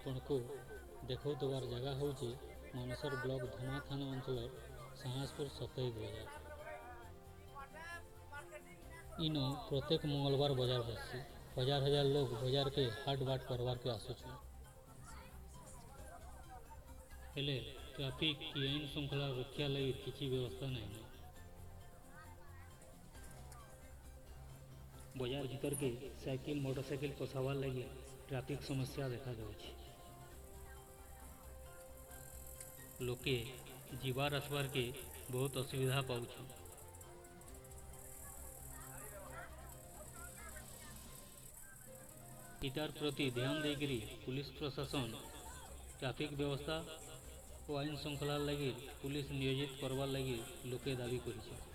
आपण को देखौतबार जगह हूँ मानसर ब्लॉक धमा थाना अंचल साहसपुर साप्ताहिक बाजार। इन प्रत्येक मंगलवार बाजार बसी हजार हजार लोग बाजार के हाट बाट करवार के आसुछन। हेले ट्रैफिक की आईन श्रृंखला रक्षा लगी किसी व्यवस्था नहीं। बाजार भीतर के साइकिल मोटरसाइकिल पसावार लगी ट्रैफिक समस्या देखा जाउछि। लोके जीवार आसबार के बहुत असुविधा पाउछन। इतार प्रति ध्यान देकरी पुलिस प्रशासन ट्रैफिक व्यवस्था और आईन श्रृंखला लगी पुलिस नियोजित करवार लगी लोके दाबी करिछन।